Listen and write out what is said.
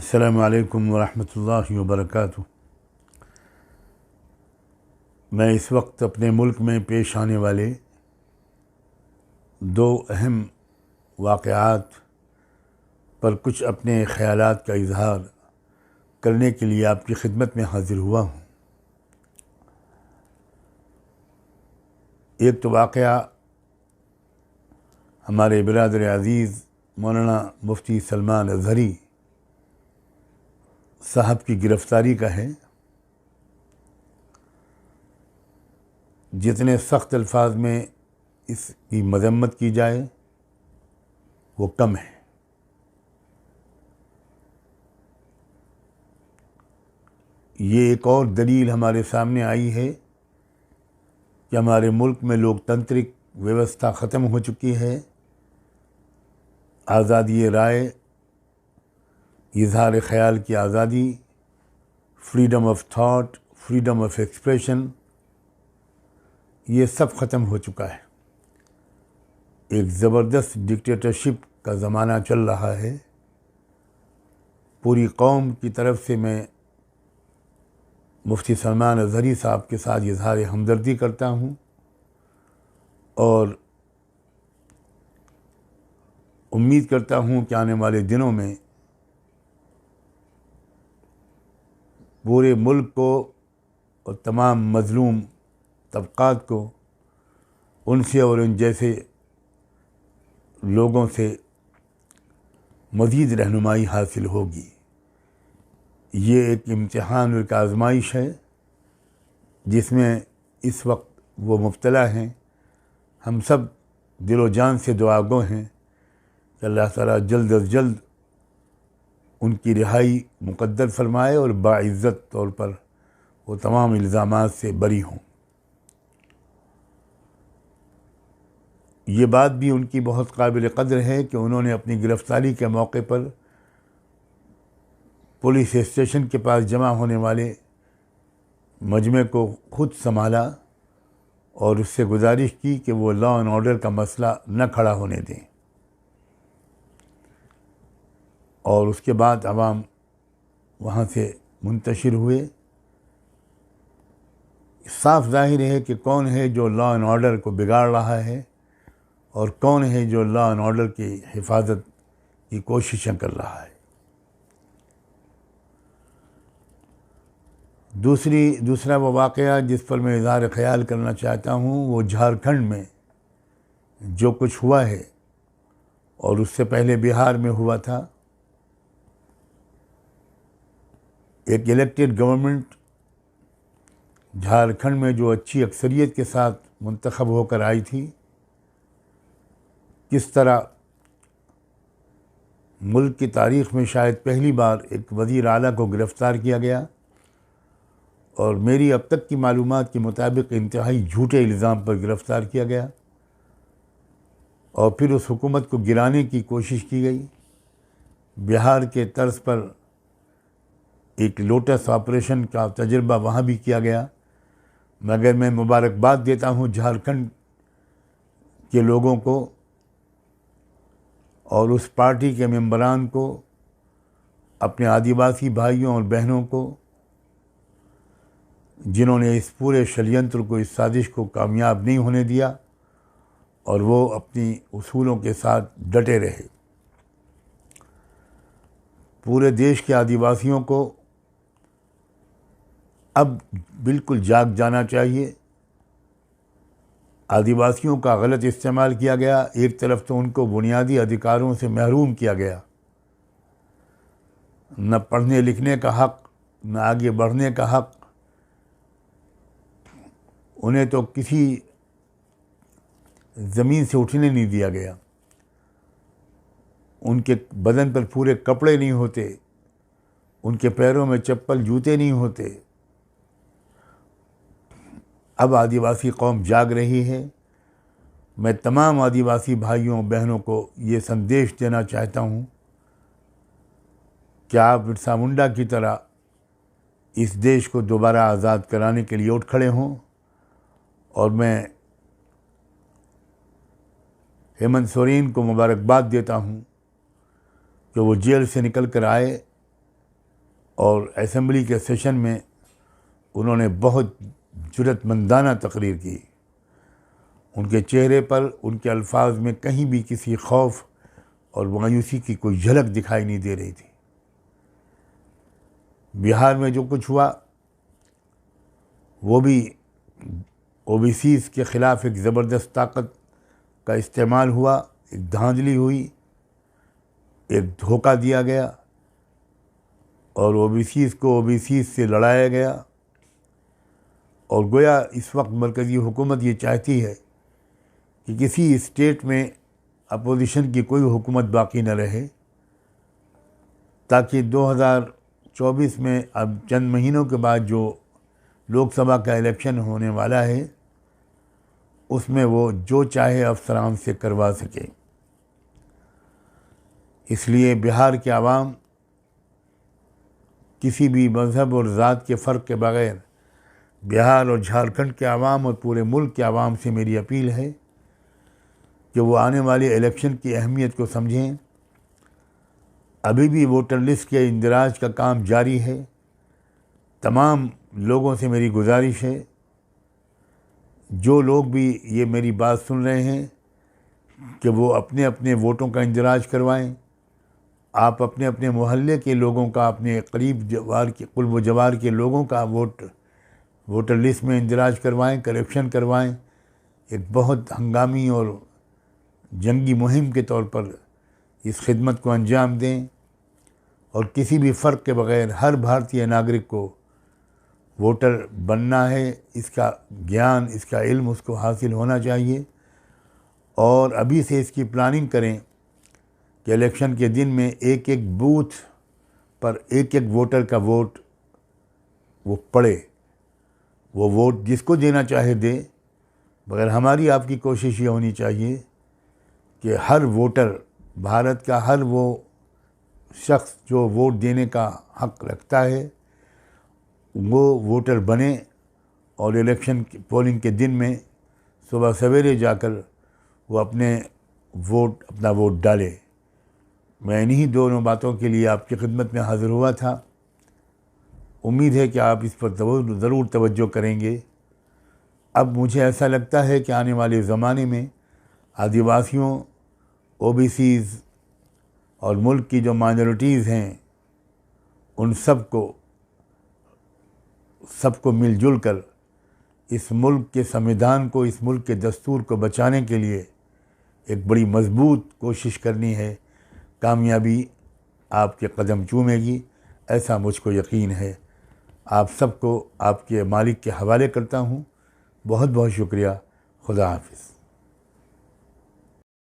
अस्सलामु अलैकुम वरहमतुल्लाहि वबरकातुहू। मैं इस वक्त अपने मुल्क में पेश आने वाले दो अहम वाक़यात पर कुछ अपने ख़यालात का इज़हार करने के लिए आपकी खिदमत में हाज़िर हुआ हूँ। एक तो वाक़या हमारे बिरादर अज़ीज़ मौलाना मुफ्ती सलमान अज़हरी साहब की गिरफ़्तारी का है। जितने सख्त अल्फाज में इसकी मज़म्मत की जाए वो कम है। ये एक और दलील हमारे सामने आई है कि हमारे मुल्क में लोकतांत्रिक व्यवस्था ख़त्म हो चुकी है। आज़ादी राय, इज़हार ख़याल की आज़ादी, freedom of thought, freedom of expression, ये सब ख़त्म हो चुका है। एक ज़बरदस्त डिक्टेटरशिप का ज़माना चल रहा है। पूरी कौम की तरफ से मैं मुफ्ती सलमान अज़हरी साहब के साथ इज़हार हमदर्दी करता हूँ और उम्मीद करता हूँ कि आने वाले दिनों में पूरे मुल्क को और तमाम मज़लूम तबक़ात को उनसे और उन जैसे लोगों से मज़ीद रहनुमाई हासिल होगी। ये एक इम्तिहान और एक आज़माइश है जिसमें इस वक्त वो मुब्तला हैं। हम सब दिलो जान से दुआगो हैं कि अल्लाह ताला जल्द अज़ जल्द उनकी रिहाई मुक़द्दर फ़रमाए और बाइज़्ज़त तौर पर वो तमाम इल्ज़ामात से बरी हों। ये बात भी उनकी बहुत काबिल क़द्र है कि उन्होंने अपनी गिरफ़्तारी के मौके पर पुलिस स्टेशन के पास जमा होने वाले मजमे को खुद संभाला और उससे गुजारिश की कि वो लॉ एंड ऑर्डर का मसला न खड़ा होने दें। और उसके बाद अवाम वहाँ से मुंतशिर हुए। साफ ज़ाहिर है कि कौन है जो लॉ एंड ऑर्डर को बिगाड़ रहा है और कौन है जो लॉ एंड ऑर्डर की हिफाजत की कोशिशें कर रहा है। दूसरा वो वाक़या जिस पर मैं इज़हार ख़याल करना चाहता हूँ वो झारखंड में जो कुछ हुआ है और उससे पहले बिहार में हुआ था। एक इलेक्टेड गवर्नमेंट झारखंड में जो अच्छी अक्सरियत के साथ मुंतखब होकर आई थी, किस तरह मुल्क की तारीख़ में शायद पहली बार एक वज़ीर आला को गिरफ़्तार किया गया और मेरी अब तक की मालूमात के मुताबिक इंतहाई झूठे इल्ज़ाम पर गिरफ़्तार किया गया और फिर उस हुकूमत को गिराने की कोशिश की गई। बिहार के तर्ज पर एक लोटस ऑपरेशन का तजुर्बा वहाँ भी किया गया। मगर मैं मुबारकबाद देता हूँ झारखंड के लोगों को और उस पार्टी के मेंबरान को, अपने आदिवासी भाइयों और बहनों को, जिन्होंने इस पूरे षड्यंत्र को, इस साजिश को कामयाब नहीं होने दिया और वो अपनी उसूलों के साथ डटे रहे। पूरे देश के आदिवासियों को अब बिल्कुल जाग जाना चाहिए। आदिवासियों का गलत इस्तेमाल किया गया। एक तरफ तो उनको बुनियादी अधिकारों से महरूम किया गया, न पढ़ने लिखने का हक़, न आगे बढ़ने का हक़। उन्हें तो किसी ज़मीन से उठने नहीं दिया गया। उनके बदन पर पूरे कपड़े नहीं होते, उनके पैरों में चप्पल जूते नहीं होते। अब आदिवासी कौम जाग रही है। मैं तमाम आदिवासी भाइयों बहनों को ये संदेश देना चाहता हूँ कि आप बिरसा मुंडा की तरह इस देश को दोबारा आज़ाद कराने के लिए उठ खड़े हों। और मैं हेमंत सोरेन को मुबारकबाद देता हूँ कि वो जेल से निकल कर आए और असम्बली के सेशन में उन्होंने बहुत जुर्रतमंदाना तकरीर की। उनके चेहरे पर, उनके अल्फाज में कहीं भी किसी खौफ और मायूसी की कोई झलक दिखाई नहीं दे रही थी। बिहार में जो कुछ हुआ वो भी ओबीसीज़ के ख़िलाफ़ एक ज़बरदस्त ताकत का इस्तेमाल हुआ, एक धांधली हुई, एक धोखा दिया गया और ओबीसीज़ को ओबीसीज़ से लड़ाया गया। और गोया इस वक्त मरकज़ी हुकूमत ये चाहती है कि किसी स्टेट में अपोजिशन की कोई हुकूमत बाकी न रहे, ताकि 2024 में अब चंद महीनों के बाद जो लोकसभा का इलेक्शन होने वाला है उसमें वो जो चाहे अफसरान से करवा सके। इसलिए बिहार के आवाम किसी भी मज़हब और ज़ात के फ़र्क के बग़ैर बिहार और झारखंड के आवाम और पूरे मुल्क के आवाम से मेरी अपील है कि वो आने वाले इलेक्शन की अहमियत को समझें। अभी भी वोटर लिस्ट के इंदराज का काम जारी है। तमाम लोगों से मेरी गुजारिश है, जो लोग भी ये मेरी बात सुन रहे हैं, कि वो अपने अपने वोटों का इंदराज करवाएं। आप अपने अपने मोहल्ले के लोगों का, अपने करीब जवार के कुल जवार के लोगों का वोटर लिस्ट में इंदराज करवाएं, करेक्शन करवाएं। एक बहुत हंगामी और जंगी मुहिम के तौर पर इस खिदमत को अंजाम दें और किसी भी फ़र्क के बग़ैर हर भारतीय नागरिक को वोटर बनना है। इसका ज्ञान, इसका इल्म उसको हासिल होना चाहिए और अभी से इसकी प्लानिंग करें कि इलेक्शन के दिन में एक एक बूथ पर एक एक वोटर का वोट वो पड़े। वो वोट जिसको देना चाहे दे, मगर हमारी आपकी कोशिश ये होनी चाहिए कि हर वोटर, भारत का हर वो शख्स जो वोट देने का हक़ रखता है वो वोटर बने और इलेक्शन पोलिंग के दिन में सुबह सवेरे जाकर वो अपना वोट डाले। मैं इन्हीं दोनों बातों के लिए आपकी खिदमत में हाज़िर हुआ था। उम्मीद है कि आप इस पर ज़रूर तवज्जो करेंगे। अब मुझे ऐसा लगता है कि आने वाले ज़माने में आदिवासियों, ओबीसीज़ और मुल्क की जो माइनॉरिटीज़ हैं उन सबको मिलजुल कर इस मुल्क के संविधान को, इस मुल्क के दस्तूर को बचाने के लिए एक बड़ी मजबूत कोशिश करनी है। कामयाबी आपके कदम चूमेगी, ऐसा मुझको यकीन है। आप सबको आपके मालिक के हवाले करता हूँ। बहुत बहुत शुक्रिया। खुदा हाफिज़।